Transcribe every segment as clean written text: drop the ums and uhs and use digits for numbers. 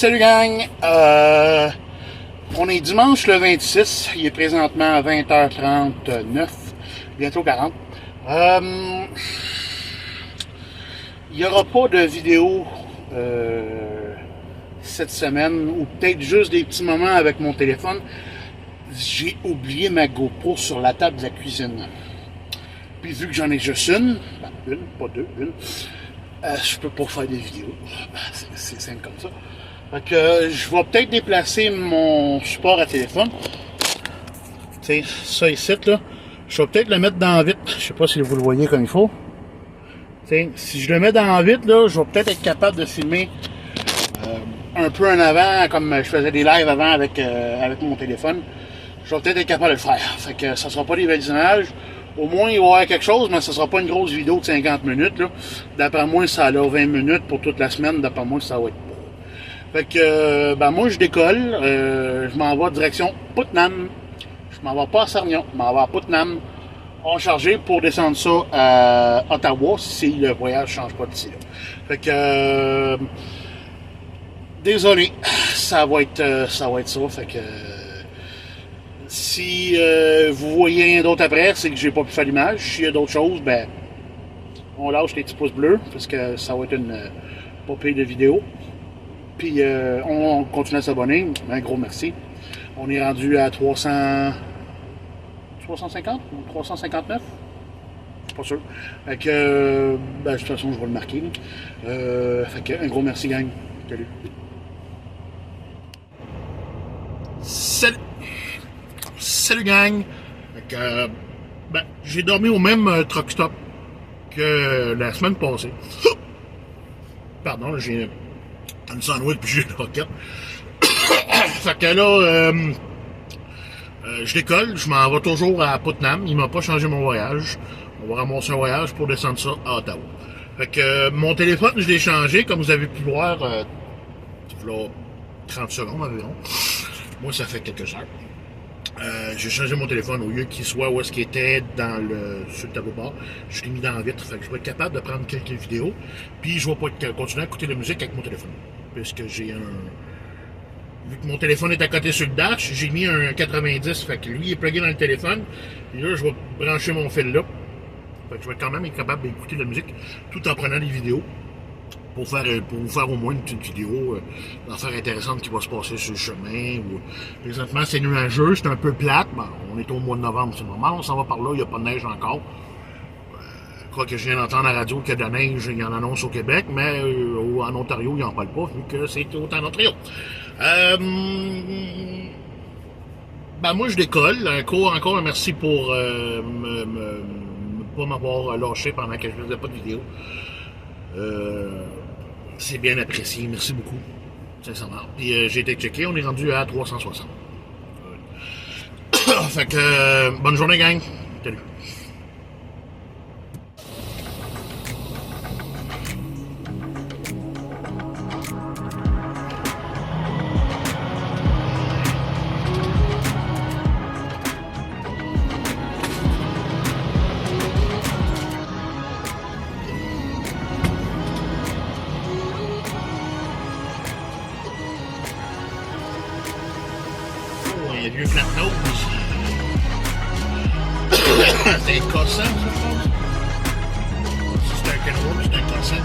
Salut gang! On est dimanche le 26, il est présentement à 20h39, bientôt 40. Il n'y aura pas de vidéo cette semaine, ou peut-être juste des petits moments avec mon téléphone. J'ai oublié ma GoPro sur la table de la cuisine. Puis vu que j'en ai juste une, pas deux, je peux pas faire des vidéos. C'est simple comme ça. Fait que je vais peut-être déplacer mon support à téléphone. Tu sais, ça ici, là. Je vais peut-être le mettre dans vite. Je sais pas si vous le voyez comme il faut. T'sais, si je le mets dans vite, là, je vais peut-être être capable de filmer un peu en avant, comme je faisais des lives avant avec mon téléphone. Je vais peut-être être capable de le faire. Fait que ça sera pas des belles images. Au moins, il va y avoir quelque chose, mais ça sera pas une grosse vidéo de 50 minutes. Là. D'après moi, ça a 20 minutes pour toute la semaine. D'après moi, ça va être beau. Fait que, moi, je décolle. Je m'en vais direction Putnam. Je m'en vais pas à Sarnia. Je m'en vais à Putnam. On va charger pour descendre ça à Ottawa si le voyage ne change pas d'ici là. Fait que, désolé, ça va être ça. Fait que, si vous voyez rien d'autre après, c'est que j'ai pas pu faire l'image. S'il y a d'autres choses, on lâche les petits pouces bleus parce que ça va être une popée de vidéo. Puis on continue à s'abonner. Un gros merci. On est rendu à 350 ou 359? Je suis pas sûr. Fait que, de toute façon, je vais le marquer. Fait que, un gros merci, gang. Salut. Salut, gang. Fait que, j'ai dormi au même truck stop que la semaine passée. Pardon, j'ai une sandwich puis j'ai une roquette. Fait que là, je décolle, je m'en vais toujours à Putnam. Il m'a pas changé mon voyage. On va ramasser un voyage pour descendre ça à Ottawa. Fait que mon téléphone, je l'ai changé, comme vous avez pu voir, il y a 30 secondes environ. Moi, ça fait quelques heures. J'ai changé mon téléphone au lieu qu'il soit où est-ce qu'il était sur le tableau de bord. Je l'ai mis dans la vitre. Fait que je vais être capable de prendre quelques vidéos. Puis je vais pas continuer à écouter la musique avec mon téléphone. Puisque j'ai vu que mon téléphone est à côté sur le dash, j'ai mis un 90. Fait que lui il est plugué dans le téléphone. Et là, je vais brancher mon fil là. Fait que je vais quand même être capable d'écouter la musique tout en prenant des vidéos. Pour vous faire au moins une petite vidéo d'affaires intéressantes qui va se passer sur le chemin. Présentement, c'est nuageux, c'est un peu plate. On est au mois de novembre, c'est normal, on s'en va par là, il n'y a pas de neige encore. Je crois que je viens d'entendre à la radio qu'il y a de la neige, il y en annonce au Québec, mais en Ontario, ils n'en parlent pas, vu que c'est autant en Ontario. Moi, je décolle. Encore un merci pour pas m'avoir lâché pendant que je ne faisais pas de vidéo. C'est bien apprécié, merci beaucoup, sincèrement. Puis j'ai été checké, on est rendu à 360. Fait que, bonne journée, gang. Salut. Un vieux flat-nose. C'est un Corsa, ça, je pense. Si c'est un Kenworth, c'est un Corsa.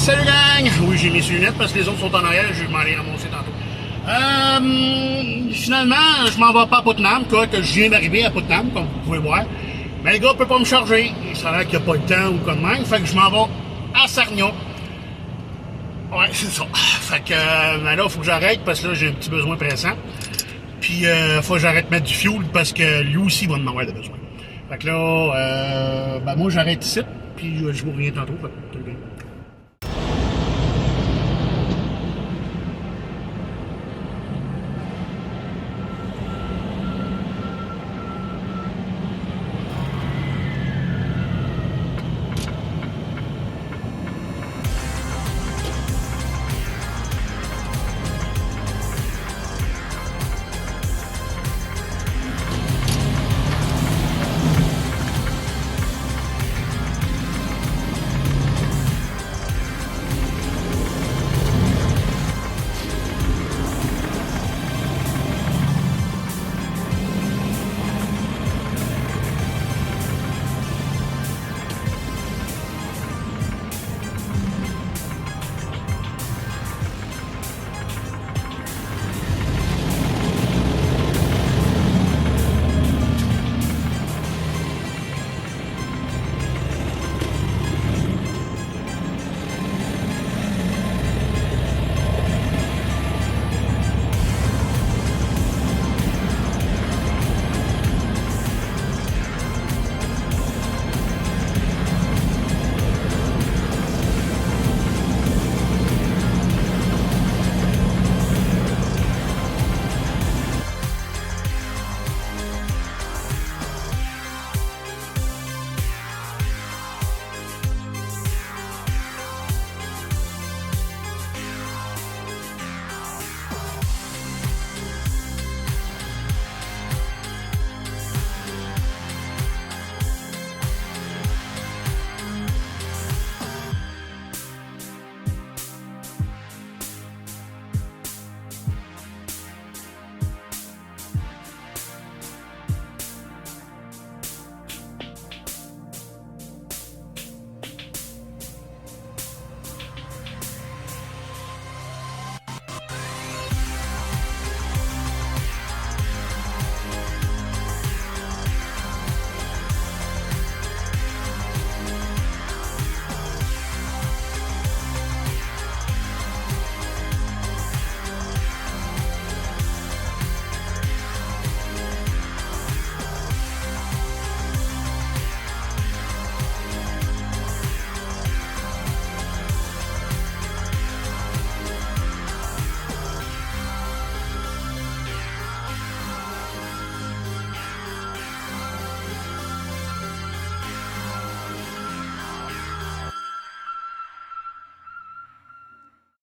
Salut gang! Oui, j'ai mis mes lunettes parce que les autres sont en arrière, je vais m'en aller ramasser tantôt. Finalement, je m'en vais pas à Putnam, quoi, que je viens d'arriver à Putnam, comme vous pouvez voir. Mais le gars peut pas me charger. Ça a l'air qu'il n'y a pas le temps ou comme même. Fait que je m'en vais à Sarnia. Ouais, c'est ça. Fait que ben là, il faut que j'arrête parce que là, j'ai un petit besoin pressant. Puis, faut que j'arrête de mettre du fuel parce que lui aussi va en avoir de besoin. Fait que là, ben moi, j'arrête ici. Puis, je vous reviens tantôt. Fait que, bien.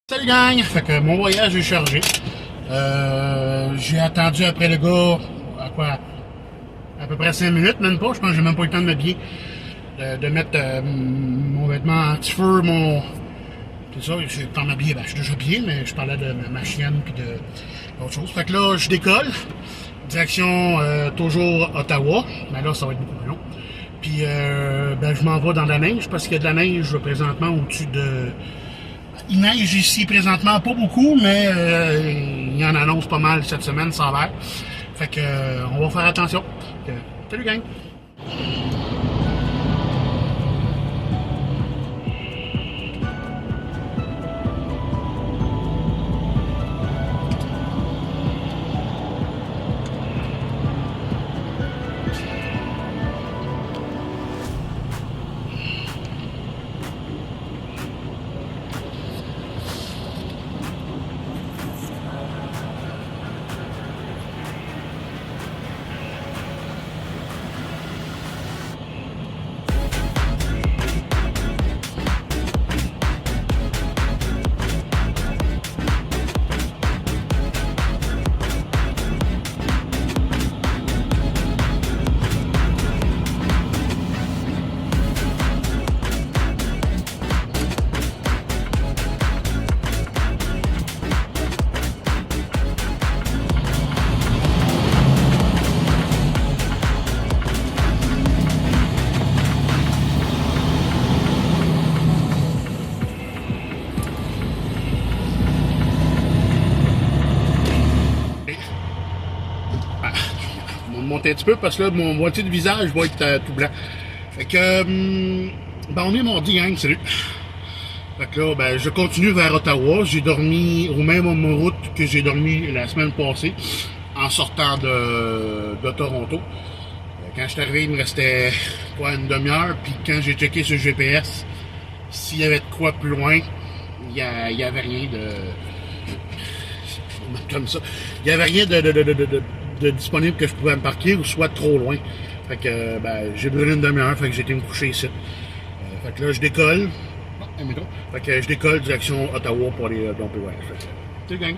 Salut gang! Fait que mon voyage est chargé. J'ai attendu après le gars, à quoi? À peu près 5 minutes, même pas. Je pense que j'ai même pas eu le temps de m'habiller. De mettre mon vêtement anti-feu, mon... C'est ça, j'ai pas m'habiller. Ben, je suis déjà habillé, mais je parlais de ma chienne puis de d'autres choses. Fait que là, je décolle. Direction toujours Ottawa. Mais là, ça va être beaucoup plus long. Puis, ben, je m'en vais dans la neige parce qu'il y a de la neige présentement au-dessus de... Il neige ici présentement, pas beaucoup, mais il en annonce pas mal cette semaine, ça a l'air. Fait que on va faire attention. Salut gang! monter un petit peu parce que là, mon moitié de visage va être tout blanc. Fait que, ben, on est mardi, gang, salut. Fait que là, ben, je continue vers Ottawa. J'ai dormi au même route que j'ai dormi la semaine passée en sortant de Toronto. Quand je suis arrivé, il me restait quoi, une demi-heure. Puis quand j'ai checké sur le GPS, s'il y avait de quoi plus loin, il y avait rien de... comme ça. Il n'y avait rien de disponible que je pouvais me parquer ou soit trop loin. Fait que ben, j'ai brûlé une demi-heure, fait que j'ai été me coucher ici. Fait que là, je décolle. Fait que je décolle direction Ottawa pour aller domper voyage. Salut gang!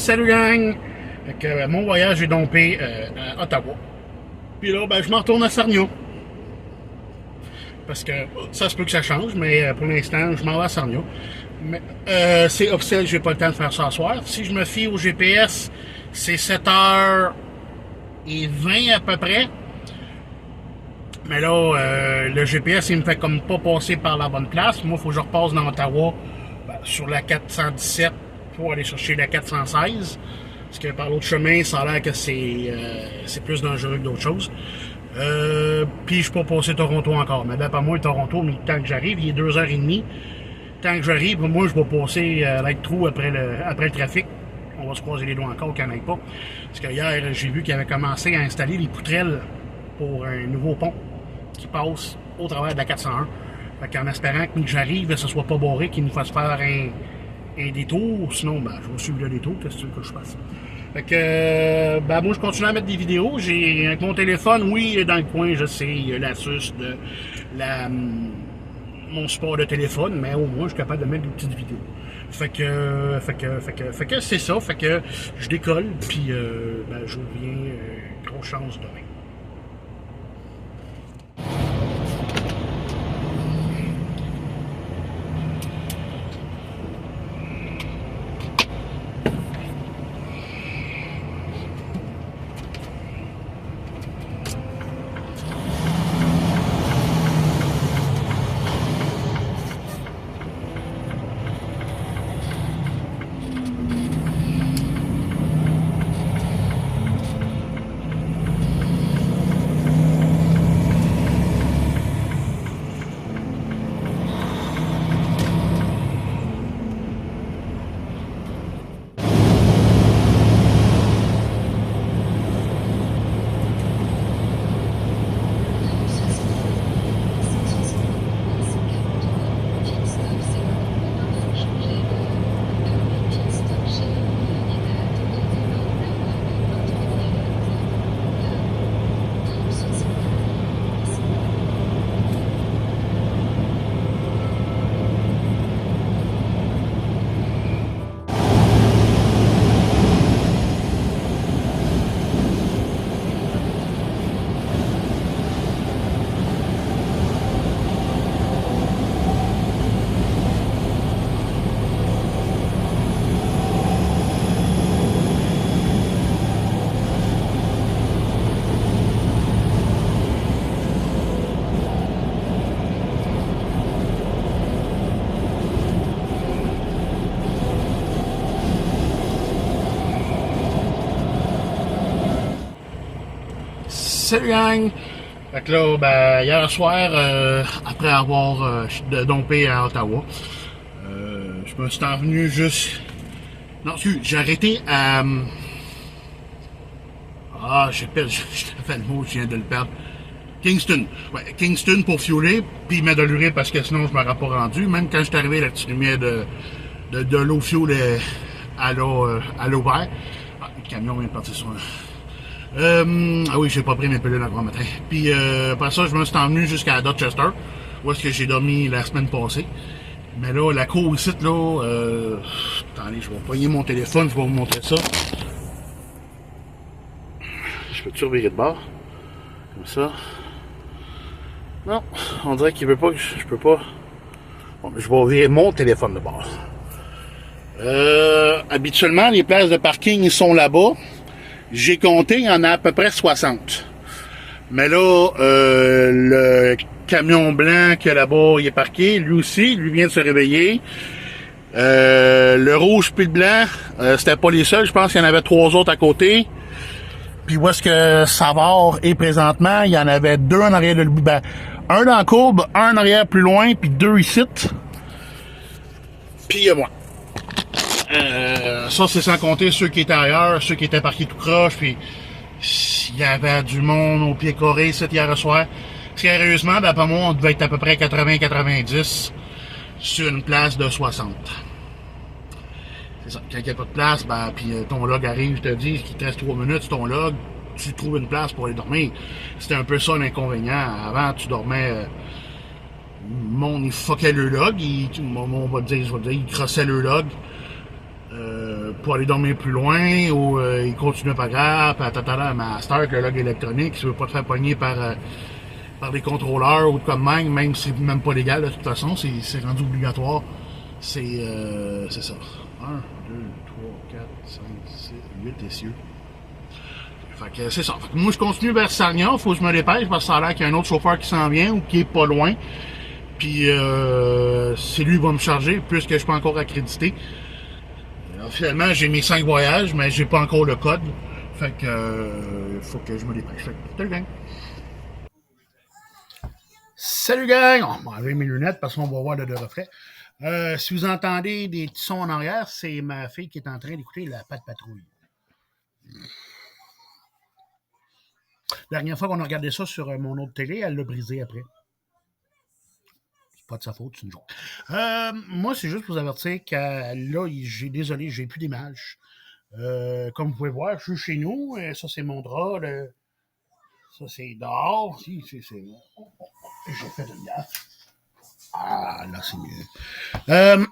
Salut gang! Fait que, mon voyage est dompé à Ottawa. Puis là, ben, je m'en retourne à Sarnia. Parce que ça se peut que ça change, mais pour l'instant, je m'en vais à Sarnia. Mais c'est officiel, j'ai pas le temps de faire ça ce soir. Si je me fie au GPS, c'est 7h20 à peu près. Mais là, le GPS, il me fait comme pas passer par la bonne place. Moi, il faut que je repasse dans Ottawa sur la 417 pour aller chercher la 416. Parce que par l'autre chemin, ça a l'air que c'est plus dangereux que d'autres choses. Puis je peux pas passer Toronto encore. Mais d'après moi, Toronto, mais tant que j'arrive, il est 2h30. Tant que j'arrive, moi, je vais passer l'être trou après le trafic. On va se croiser les doigts encore qu'il n'y en ait pas. Parce que hier, j'ai vu qu'ils avaient commencé à installer les poutrelles pour un nouveau pont qui passe au travers de la 401. Fait qu'en espérant que j'arrive, ce soit pas barré, qu'il nous fasse faire un détour. Sinon, je vais suivre le détour. Qu'est-ce que tu veux que je fasse? Fait que, moi, je continue à mettre des vidéos. J'ai avec mon téléphone, oui, il est dans le coin, je sais, il y a l'astuce de mon support de téléphone, mais au moins, je suis capable de mettre des petites vidéos. Fait que c'est ça. Fait que je décolle, puis je reviens, grosse chance demain. Salut gang! Fait que là, hier soir, après avoir dompé à Ottawa, je me suis envenu juste... Non, j'ai arrêté à... j'ai fait le mot, je viens de le perdre. Kingston. Ouais, Kingston pour fueler, puis m'adorer parce que sinon je m'aurais pas rendu. Même quand je suis arrivé, la petite lumière de l'eau fuel à l'eau vert. Le camion vient de partir sur oui, j'ai pas pris mes pilules avant matin. Puis après ça, je me suis emmené jusqu'à Dorchester, où est-ce que j'ai dormi la semaine passée. Mais là, la cour ici, là, attendez, je vais poigner mon téléphone, je vais vous montrer ça. Je peux-tu revirer de bord? Comme ça. Non, on dirait qu'il veut pas que je peux pas. Bon, je vais virer mon téléphone de bord. Habituellement, les places de parking, ils sont là-bas. J'ai compté, il y en a à peu près 60. Mais là, le camion blanc qui est là-bas, il est parqué. Lui aussi, lui vient de se réveiller. Le rouge puis le blanc, c'était pas les seuls. Je pense qu'il y en avait 3 autres à côté. Puis où est-ce que Savard est présentement? Il y en avait 2 en arrière de lui. Un dans la courbe, un en arrière plus loin, puis 2 ici. Puis moi. Ça, c'est sans compter ceux qui étaient ailleurs, ceux qui étaient parqués tout croche, puis il y avait du monde au pied carré, cet hier soir. Sérieusement, d'après moi, on devait être à peu près 80-90 sur une place de 60. C'est ça. Quand il n'y a pas de place, puis ton log arrive, je te dis qu'il te reste 3 minutes sur ton log, tu trouves une place pour aller dormir. C'était un peu ça l'inconvénient. Avant, tu dormais... le monde, il fuckait le log, on va dire, il crossait le log. Pour aller dormir plus loin, ou il continuait pas grave, mais à cette heure que le log électronique, si tu veux pas te faire pogner par des contrôleurs ou comme même si c'est même pas légal de toute façon, c'est rendu obligatoire. C'est ça. 1, 2, 3, 4, 5, 6, 8 essieux. Fait que c'est ça. Fait que moi je continue vers Sarnia, faut que je me dépêche parce que ça a l'air qu'il y a un autre chauffeur qui s'en vient ou qui est pas loin. Puis c'est lui qui va me charger, puisque je ne suis pas encore accrédité. Alors, finalement, j'ai mes 5 voyages, mais j'ai pas encore le code. Fait que faut que je me dépêche. Fait que, salut gang! Salut gang! On va enlever mes lunettes parce qu'on va voir le reflet. Si vous entendez des petits sons en arrière, c'est ma fille qui est en train d'écouter la Patte Patrouille. La dernière fois qu'on a regardé ça sur mon autre télé, elle l'a brisé après. C'est pas de sa faute, c'est une joke. Moi, c'est juste pour vous avertir que là, désolé, j'ai plus d'image. Comme vous pouvez voir, je suis chez nous. Ça, c'est mon drap. Ça, c'est dehors. Si, c'est... J'ai fait une gaffe. Ah, là, c'est mieux.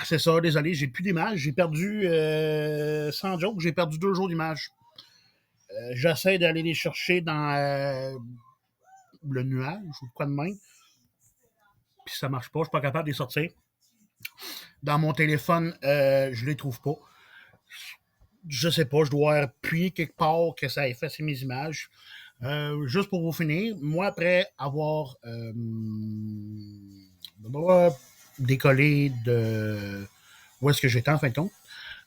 C'est ça, désolé, j'ai plus d'image. J'ai perdu, sans joke, j'ai perdu 2 jours d'image. J'essaie d'aller les chercher dans le nuage ou quoi de même. Puis ça marche pas, je suis pas capable de les sortir. Dans mon téléphone, je les trouve pas. Je sais pas, je dois appuyer quelque part que ça efface mes images. Juste pour vous finir, moi, après avoir décollé de où est-ce que j'étais en fin de compte,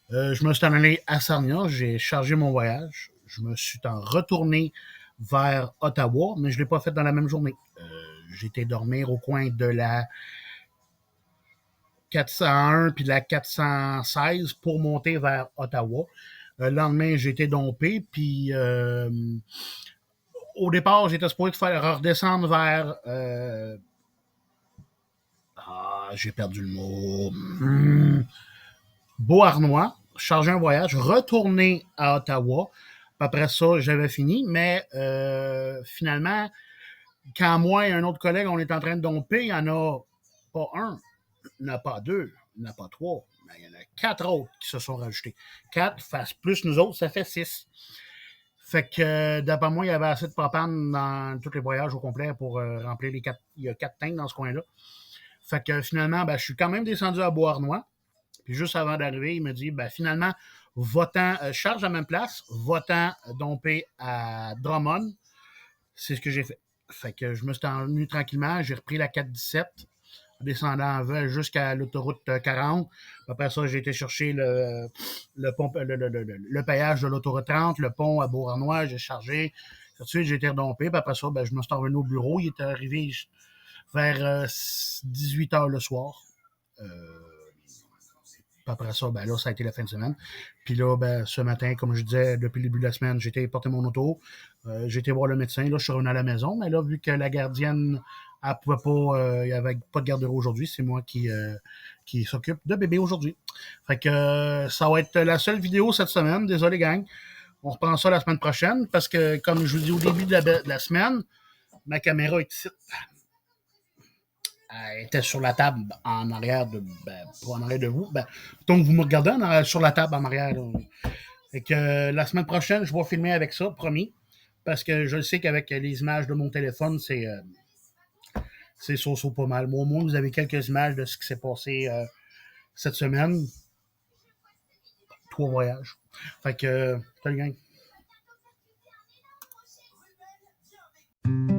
je me suis en allé à Sarnia, j'ai chargé mon voyage, je me suis en retourné vers Ottawa, mais je ne l'ai pas fait dans la même journée. J'étais dormir au coin de la 401 puis de la 416 pour monter vers Ottawa. Le lendemain, j'ai été dompé, puis au départ, j'étais supposé faire redescendre vers j'ai perdu le mot. Beauharnois, charger un voyage, retourner à Ottawa. Après ça, j'avais fini, mais finalement, quand moi et un autre collègue, on est en train de domper, il n'y en a pas un, il n'y en a pas deux, il n'y en a pas trois, mais il y en a 4 autres qui se sont rajoutés. 4 face plus nous autres, ça fait 6. Fait que d'après moi, il y avait assez de propane dans tous les voyages au complet pour remplir les 4. Il y a 4 tanks dans ce coin-là. Fait que finalement, je suis quand même descendu à Beauharnois. Puis juste avant d'arriver, il me dit, finalement, votant, charge à même place, votant domper à Drummond. C'est ce que j'ai fait. Fait que je me suis envenu tranquillement, j'ai repris la 417, descendant en V jusqu'à l'autoroute 40. Après ça, j'ai été chercher le péage de l'autoroute 30, le pont à Beauharnois, j'ai chargé. Ensuite, j'ai été redompé. Puis après ça, je me suis revenu au bureau. Il était arrivé vers 18 h le soir. Après ça, là, ça a été la fin de semaine. Puis là, ce matin, comme je disais, depuis le début de la semaine, j'ai été porter mon auto. J'ai été voir le médecin. Là, je suis revenu à la maison. Mais là, vu que la gardienne, elle pouvait pas, il n'y avait pas de garderie aujourd'hui, c'est moi qui s'occupe de bébé aujourd'hui. Fait que ça va être la seule vidéo cette semaine. Désolé, gang. On reprend ça la semaine prochaine parce que, comme je vous dis au début de la semaine, ma caméra est ici. Elle était sur la table en arrière de, pas en arrière de vous. Donc, vous me regardez sur la table en arrière. Fait que la semaine prochaine, je vais filmer avec ça, promis. Parce que je sais qu'avec les images de mon téléphone, c'est so pas mal. Moi, au moins, vous avez quelques images de ce qui s'est passé cette semaine. 3 voyages. Fait que, salut gang.